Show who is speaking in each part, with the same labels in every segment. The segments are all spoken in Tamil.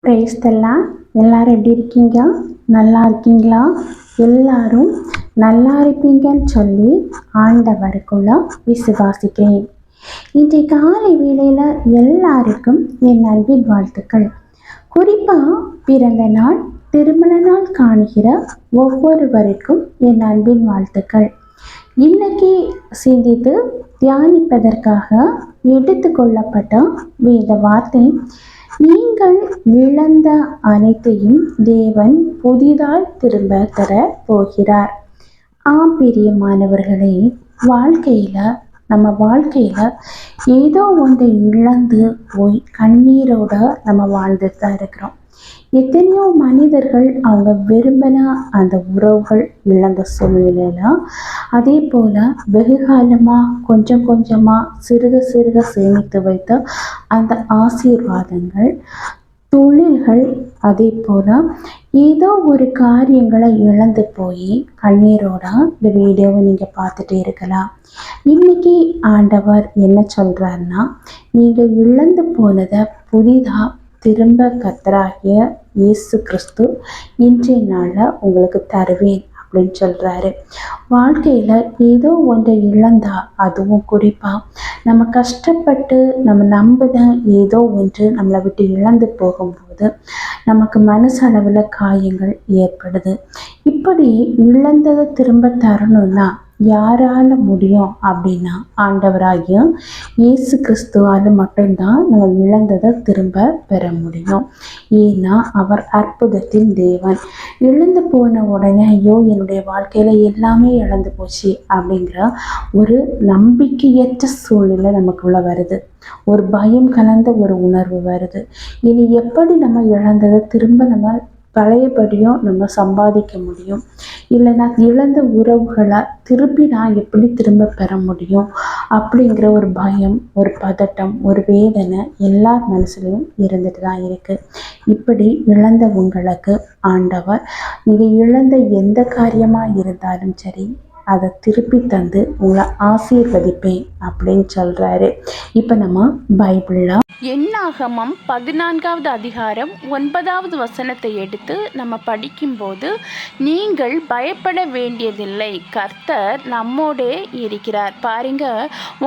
Speaker 1: பிரைஸ்தெல்லாம் எல்லாரும் எப்படி இருக்கீங்க? நல்லா இருக்கீங்களா? எல்லாரும் நல்லா இருப்பீங்கன்னு சொல்லி ஆண்டவருக்குள்ள விசுவாசிக்கிறேன். இன்றைய காலை வேளையில் எல்லாருக்கும் என் அன்பின் வாழ்த்துக்கள். குறிப்பாக பிறந்த நாள், திருமண நாள் காணுகிற ஒவ்வொருவருக்கும் என் அன்பின் வாழ்த்துக்கள். இன்னைக்கு சிந்தித்து தியானிப்பதற்காக எடுத்துக்கொள்ளப்பட்ட வேத வார்த்தை, நீங்கள் இழந்த அனைத்தையும் தேவன் புதிதாய் திரும்ப தர போகிறார். பிரியமானவர்களே, நம்ம வாழ்க்கையில ஏதோ ஒன்றை இழந்து போய் கண்ணீரோட நம்ம வாழ்ந்துட்டு தான் இருக்கிறோம். எத்தனையோ மனிதர்கள் அவங்க விரும்பின அந்த உறவுகள் இழந்த சூழ்நிலையில, அதே போல வெகு காலமாக கொஞ்சம் கொஞ்சமாக சிறுக சேமித்து வைத்த அந்த ஆசீர்வாதங்கள், தொழில்கள், அதே போல் ஏதோ ஒரு காரியங்களை இழந்து போய் கண்ணீரோட இந்த வீடியோவை நீங்கள் பார்த்துட்டே இருக்கலாம். இன்னைக்கு ஆண்டவர் என்ன சொல்கிறாருன்னா, நீங்கள் இழந்து போனதை புதிதாக திரும்ப கர்த்தராகிய இயேசு கிறிஸ்து இன்றைய நாளில் உங்களுக்கு தருவேன் அப்படின்னு சொல்கிறாரு. வாழ்க்கையில் ஏதோ ஒன்றை இழந்தா, அதுவும் குறிப்பாக நம்ம கஷ்டப்பட்டு நம்ம நம்பின ஏதோ ஒன்று நம்மளை விட்டு இழந்து போகும்போது நமக்கு மனசளவில் காயங்கள் ஏற்படுது. இப்படி இழந்ததை திரும்ப தரணும்னா யாரால முடியும் அப்படின்னா, ஆண்டவராகிய இயேசு கிறிஸ்துவால் மட்டும்தான் நம்ம இழந்ததை திரும்ப பெற முடியும். ஏன்னா அவர் அற்புதத்தின் தேவன். இழந்து போன உடனே ஐயோ என்னுடைய வாழ்க்கையில் எல்லாமே இழந்து போச்சு அப்படிங்கிற ஒரு நம்பிக்கையற்ற சூழ்நிலை நமக்குள்ள வருது. ஒரு பயம் கலந்த ஒரு உணர்வு வருது. இனி எப்படி நம்ம இழந்ததை திரும்ப நம்ம பழையபடியும் நம்ம சம்பாதிக்க முடியும், இல்லைனா இழந்த உறவுகளை திருப்பி நான் எப்படி திரும்ப பெற முடியும் அப்படிங்கிற ஒரு பயம், ஒரு பதட்டம், ஒரு வேதனை எல்லார் மனசுலையும் இருந்துட்டு தான் இருக்குது. இப்படி இழந்த உங்களுக்கு ஆண்டவர், நீங்கள் இழந்த எந்த காரியமாக இருந்தாலும் சரி, அதை திருப்பி தந்து உங்களை ஆசீர்வதிப்பேன் அப்படின்னு சொல்கிறாரு. இப்போ நம்ம பைபிளில்
Speaker 2: என்னாகமம் 14வது அதிகாரம் 9வது வசனத்தை எடுத்து நம்ம படிக்கும்போது, நீங்கள் பயப்பட வேண்டியதில்லை, கர்த்தர் நம்மோடே இருக்கிறார். பாருங்க,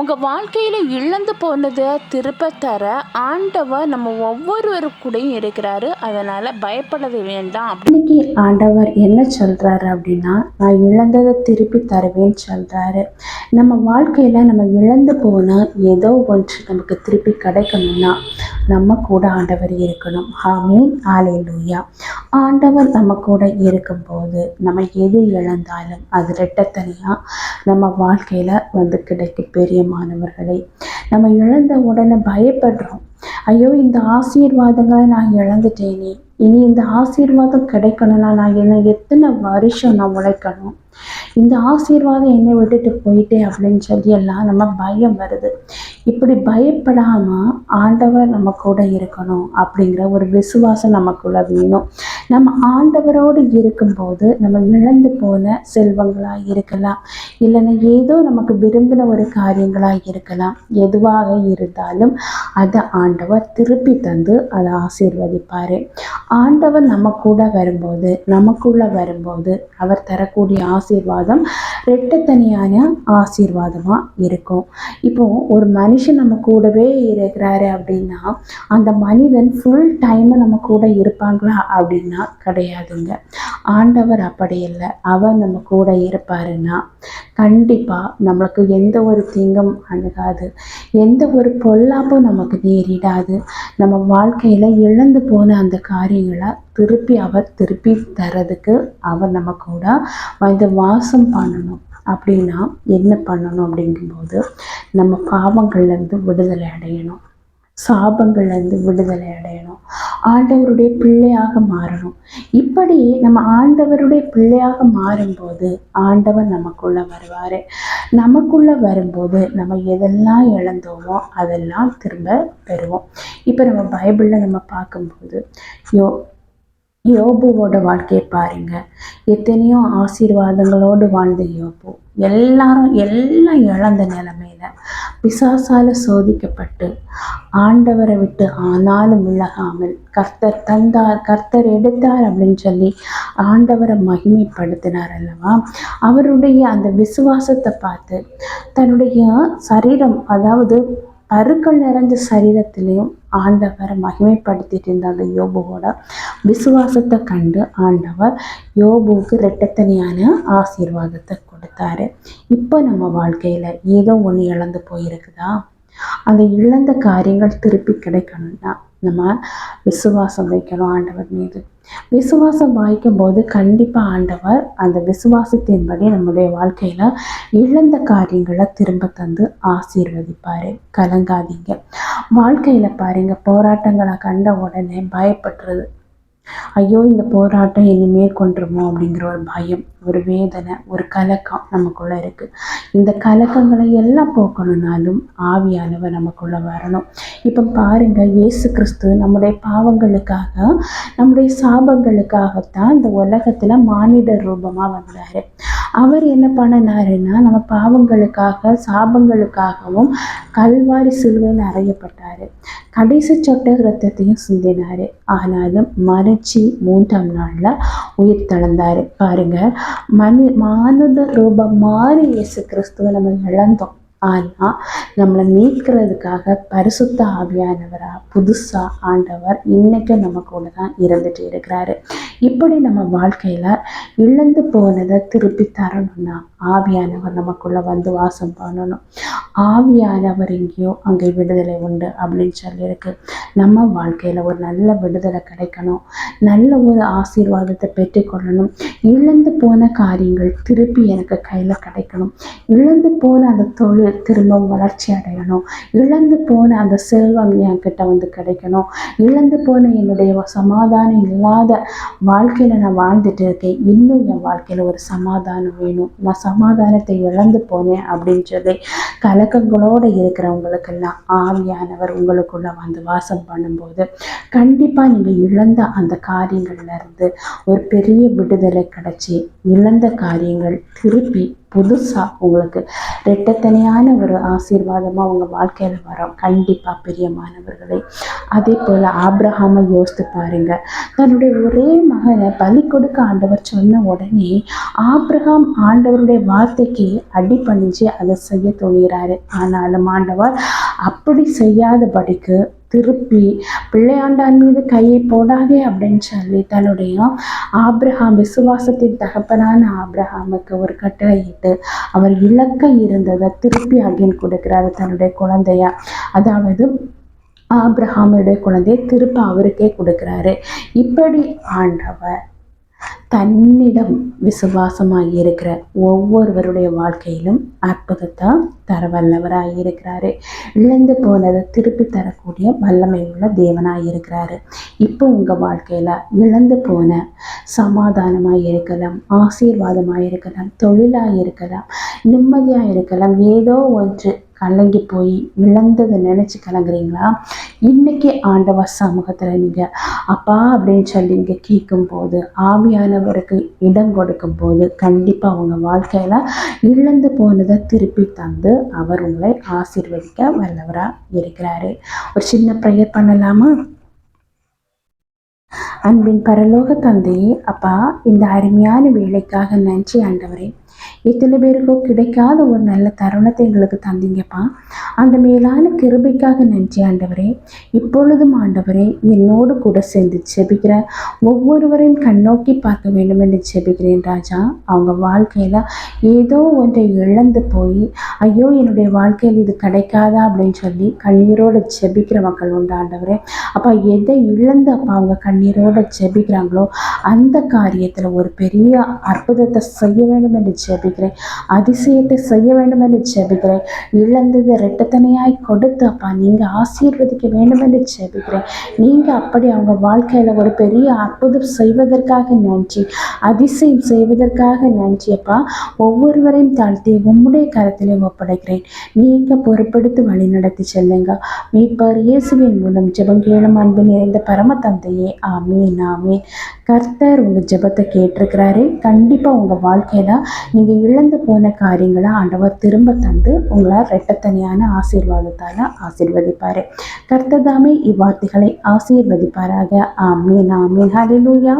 Speaker 2: உங்கள் வாழ்க்கையில் இழந்து போனதை திருப்ப தர ஆண்டவர் நம்ம ஒவ்வொருவரு கூடயும் இருக்கிறாரு. அதனால் பயப்படவே வேண்டாம்.
Speaker 1: இன்னைக்கு ஆண்டவர் என்ன சொல்கிறாரு அப்படின்னா, நான் இழந்ததை திருப்பி தருவேன்னு சொல்கிறாரு. நம்ம வாழ்க்கையில் நம்ம இழந்து போனால் ஏதோ ஒன்று நமக்கு திருப்பி கிடைக்கணும்னா நம்ம கூட ஆண்டவர் இருக்கணும். ஆமீன், ஹல்லேலூயா. ஆண்டவர் நம்ம கூட இருக்கும்போது நம்ம எது இழந்தாலும் அது ரெட்டத்தனியாக நம்ம வாழ்க்கையில் வந்து கிடைக்கும். பெரியமானவர்களே, நம்ம இழந்த உடனே பயப்படுறோம். ஐயோ இந்த ஆசீர்வாதங்களை நான் இழந்துட்டேனே, இனி இந்த ஆசீர்வாதம் கிடைக்கணும்னா நான் எத்தனை வருஷம் நான் உழைக்கணும், இந்த ஆசீர்வாதம் என்னை விட்டுட்டு போயிட்டே அப்படின்னு சொல்லி எல்லாம் நம்ம பயம் வருது. இப்படி பயப்படாமல் ஆண்டவர் நம்ம கூட இருக்கணும் அப்படிங்கிற ஒரு விசுவாசம் நமக்குள்ள வேணும். நம்ம ஆண்டவரோடு இருக்கும்போது நம்ம இழந்து போன செல்வங்களாக இருக்கலாம், இல்லைன்னா ஏதோ நமக்கு விரும்பின ஒரு காரியங்களாக இருக்கலாம். எதுவாக இருந்தாலும் அதை ஆண்டவர் திருப்பி தந்து அதை ஆசீர்வதிப்பார். ஆண்டவர் நம்ம கூட வரும்போது, நமக்குள்ளே வரும்போது அவர் தரக்கூடிய ஆசீர்வாதம் ரெட்டத்தனியான ஆசீர்வாதமாக இருக்கும். இப்போது ஒரு மனுஷன் நம்ம கூடவே இருக்கிறாரு அப்படின்னா, அந்த மனிதன் ஃபுல் டைமு நம்ம கூட இருப்பாங்களா அப்படின்னா கிடையாதுங்க. ஆண்டவர் அப்படி இல்லை. அவர் நம்ம கூட இருப்பாருன்னா கண்டிப்பாக நம்மளுக்கு எந்த ஒரு தீங்கும் அணுகாது, எந்த ஒரு பொல்லாப்பும் நமக்கு நேரிடாது. நம்ம வாழ்க்கையில் இழந்து போன அந்த காரியங்களை அவர் திருப்பி தரதுக்கு அவர் நம்ம கூட வந்து வாசம் பண்ணணும். அப்படின்னா என்ன பண்ணணும் அப்படிங்கும்போது, நம்ம பாவங்கள்லேருந்து விடுதலை அடையணும், சாபங்கள்லேருந்து விடுதலை அடையணும், ஆண்டவருடைய பிள்ளையாக மாறணும். இப்படி நம்ம ஆண்டவருடைய பிள்ளையாக மாறும்போது ஆண்டவர் நமக்குள்ளே வருவார். நமக்குள்ளே வரும்போது நம்ம எதெல்லாம் இழந்தோமோ அதெல்லாம் திரும்ப பெறுவோம். இப்போ நம்ம பைபிளில் நம்ம பார்க்கும்போது யோபுவோட வாழ்க்கையை பாருங்க. எத்தனையோ ஆசீர்வாதங்களோடு வாழ்ந்த யோபு எல்லாம் இழந்த நிலைமையில பிசாசால சோதிக்கப்பட்டு ஆண்டவரை விட்டு ஆனாலும் விலகாமல் கர்த்தர் தந்தார், கர்த்தர் எடுத்தார் அப்படின்னு சொல்லி ஆண்டவரை மகிமைப்படுத்தினார் அல்லவா. அவருடைய அந்த விசுவாசத்தை பார்த்து தன்னுடைய சரீரம், அதாவது பருக்கள் நிறைஞ்ச சரீரத்திலையும் ஆண்டவரை மகிமைப்படுத்திட்டு இருந்த அந்த யோபுவோட விசுவாசத்தை கண்டு ஆண்டவர் யோபுவுக்கு இரட்டத்தனியான ஆசீர்வாதத்தை கொடுத்தாரு. இப்போ நம்ம வாழ்க்கையில் ஏதோ ஒன்று இழந்து போயிருக்குதா? அந்த இழந்த காரியங்கள் திருப்பி கிடைக்கணும்னா நம்ம விசுவாசம் வைக்கணும் ஆண்டவர் மீது. விசுவாசம் வாய்க்கும்போது கண்டிப்பாக ஆண்டவர் அந்த விசுவாசத்தின்படி நம்முடைய வாழ்க்கையில் இழந்த காரியங்களை திரும்ப தந்து ஆசீர்வதிப்பார். கலங்காதீங்க. வாழ்க்கையில் பாருங்கள், போராட்டங்களை கண்ட உடனே பயப்படுறது, ஐயோ இந்த போராட்டம் இனி மேற்கொண்டுருமோ அப்படிங்கிற ஒரு பயம், ஒரு வேதனை, ஒரு கலக்கம் நமக்குள்ளே இருக்குது. இந்த கலக்கங்களை எல்லாம் போக்கணுன்னாலும் ஆவியானவர் நமக்குள்ளே வரணும். இப்போ பாருங்கள், இயேசு கிறிஸ்து நம்முடைய பாவங்களுக்காக, நம்முடைய சாபங்களுக்காகத்தான் இந்த உலகத்தில் மானிட ரூபமாக வந்தார். அவர் என்ன பண்ணினாருன்னா, நம்ம பாவங்களுக்காக சாபங்களுக்காகவும் கல்வாரி சிலுவையில் அறையப்பட்டார். கடைசி சொட்ட ரத்தத்தையும் சிந்தினார். ஆனாலும் மறிச்சு 3ஆம் நாளில் உயிர் தளர்ந்தார். பாருங்கள், மானுட ரூபம் மாறி இயேசு கிறிஸ்துவை நம்ம இழந்தோம். ஆனால் நம்மளை மீட்கிறதுக்காக பரிசுத்த ஆவியானவராக புதுசாக ஆண்டவர் இன்றைக்கும் நம்ம கூட தான் இருந்துட்டு இருக்கிறாரு. இப்படி நம்ம வாழ்க்கையில் இழந்து போனதை திருப்பி தரணும்னா ஆவியானவர் நமக்குள்ளே வந்து வாசம் பண்ணணும். ஆவியானவர் எங்கேயோ அங்கே விடுதலை உண்டு அப்படின்னு சொல்லியிருக்கு. நம்ம வாழ்க்கையில் ஒரு நல்ல விடுதலை கிடைக்கணும், நல்ல ஒரு ஆசீர்வாதத்தை பெற்றுக்கொள்ளணும். இழந்து போன காரியங்கள் திருப்பி எனக்கு கையில் கிடைக்கணும். இழந்து போன அந்த தொழில் திரும்பவும் வளர்ச்சி அடையணும். இழந்து போன அந்த செல்வம் என்கிட்ட வந்து கிடைக்கணும். இழந்து போன என்னுடைய சமாதானம் இல்லாத வாழ்க்கையில் நான் வாழ்ந்துட்டு இருக்கேன், இன்னும் என் வாழ்க்கையில் ஒரு சமாதானம் வேணும், நான் சமாதானத்தை இழந்து போனேன் அப்படின்னு சொல்லி கலக்கங்களோடு இருக்கிறவங்களுக்கெல்லாம் ஆவியானவர் உங்களுக்குள்ள வந்து வாசம் பண்ணும்போது கண்டிப்பாக நீங்கள் இழந்த அந்த காரியங்கள்லேருந்து ஒரு பெரிய விடுதலை கிடச்சி இழந்த காரியங்கள் திருப்பி புதுசாக உங்களுக்கு இரட்டத்தனியான ஒரு ஆசீர்வாதமாக உங்கள் வாழ்க்கையில் வரும். கண்டிப்பாக பிரியமானவர்களே, அதே போல் ஆபிரகாமை யோசித்து பாருங்கள். தன்னுடைய ஒரே மகனை பலி கொடுக்க ஆண்டவர் சொன்ன உடனே ஆபிரகாம் ஆண்டவருடைய வார்த்தைக்கு அடிபணிஞ்சு அதை செய்ய துணிகிறாரு. ஆனாலும் ஆண்டவர் அப்படி செய்யாதபடிக்கு திருப்பி பிள்ளையாண்டான் மீது கையை போடாதே அப்படின்னு சொல்லி தன்னுடைய ஆபிரகாம், விசுவாசத்தின் தகப்பனான ஆபிரகாமுக்கு ஒரு கட்டளையிட்டு அவர் இலக்க இருந்ததை திருப்பி அகைன் கொடுக்கிறாரு தன்னுடைய குழந்தையா. அதாவது ஆபிரகாமுடைய குழந்தையை திருப்பி அவருக்கே கொடுக்கிறாரு. இப்படி ஆண்டவர் தன்னிடம் விசுவாசமாக இருக்கிற ஒவ்வொருவருடைய வாழ்க்கையிலும் அற்புதத்தை தர வல்லவராக இருக்கிறாரு. இழந்து போனதை திருப்பி தரக்கூடிய வல்லமை உள்ள தேவனாக இருக்கிறாரு. இப்போ உங்கள் வாழ்க்கையில் இழந்து போன சமாதானமாக இருக்கலாம், ஆசீர்வாதமாக இருக்கலாம், தொழிலாக இருக்கலாம், நிம்மதியாக இருக்கலாம், ஏதோ ஒன்று கலங்கி போய் இழந்ததை நினச்சி கலங்குறீங்களா? இன்றைக்கி ஆண்டவர் சமூகத்தில் நீங்கள் அப்பா அப்படின்னு சொல்லி நீங்கள் கேட்கும்போது, ஆவியானவருக்கு இடம் கொடுக்கும்போது கண்டிப்பாக உங்கள் வாழ்க்கையில் இழந்து போனதை திருப்பி தந்து அவர் உங்களை ஆசீர்வதிக்க வல்லவராக இருக்கிறாரு. ஒரு சின்ன ப்ரேயர் பண்ணலாமா? அன்பின் பரலோக தந்தையே, அப்பா, இந்த அருமையான வேலைக்காக நன்றி ஆண்டவரே. எத்தனை பேருக்கோ கிடைக்காத ஒரு நல்ல தருணத்தை எங்களுக்கு தந்தீங்கப்பா. அந்த மேலான கிருபைக்காக நன்றி ஆண்டவரே. இப்பொழுதும் ஆண்டவரே, என்னோடு கூட சேர்ந்து ஜெபிக்கிற ஒவ்வொருவரையும் கண்ணோக்கி பார்க்க வேண்டும் என்று ஜெபிக்கிறேன் ராஜா. அவங்க வாழ்க்கையில் ஏதோ ஒன்றை இழந்து போய் ஐயோ என்னுடைய வாழ்க்கையில் இது கிடைக்காதா அப்படின்னு சொல்லி கண்ணீரோடு ஜெபிக்கிற மக்கள் உண்டு ஆண்டவரே. அப்பா, எதை இழந்து அப்பா அவங்க கண்ணீரோடு ஜெபிக்கிறாங்களோ அந்த காரியத்தில் ஒரு பெரிய அற்புதத்தை செய்ய வேண்டும் என்று ஜெபிக்கிறேன் ஜெபிக்கிறேன். அதிசயத்தை செய்ய வேண்டும் என்று ஜெபிக்கிறேன். இழந்தது இரட்டத்தனையாய் கொடுத்து அப்பா நீங்கள் ஆசீர்வதிக்க வேண்டும் என்று ஜெபிக்கிறேன். நீங்கள் அப்படி அவங்க வாழ்க்கையில் ஒரு பெரிய அற்புதம் செய்வதற்காக நன்றி. அதிசயம் செய்வதற்காக நன்றி அப்பா. ஒவ்வொருவரையும் தாழ்த்தி உம்முடைய கரத்திலே ஒப்படைக்கிறேன். நீங்கள் பொறுப்பெடுத்து வழி நடத்தி செல்லுங்க. மீட்பர் இயேசுவின் மூலம் ஜெபம் கேளும் அன்பு நிறைந்த பரம தந்தையே, ஆமீன் ஆமீன். கர்த்தர் உங்கள் ஜெபத்தை கேட்டிருக்கிறாரு. கண்டிப்பாக உங்கள் வாழ்க்கையில் நீங்கள் இழந்து போன காரியங்களை ஆண்டவர் திரும்ப தந்து உங்களை இரட்டத்தனையான ஆசீர்வாதத்தால் ஆசீர்வதிப்பார். கர்த்தர் தாமே இவ்வார்த்தைகளை ஆசீர்வதிப்பாராக. ஆமீன் ஆமீன். ஹல்லேலூயா.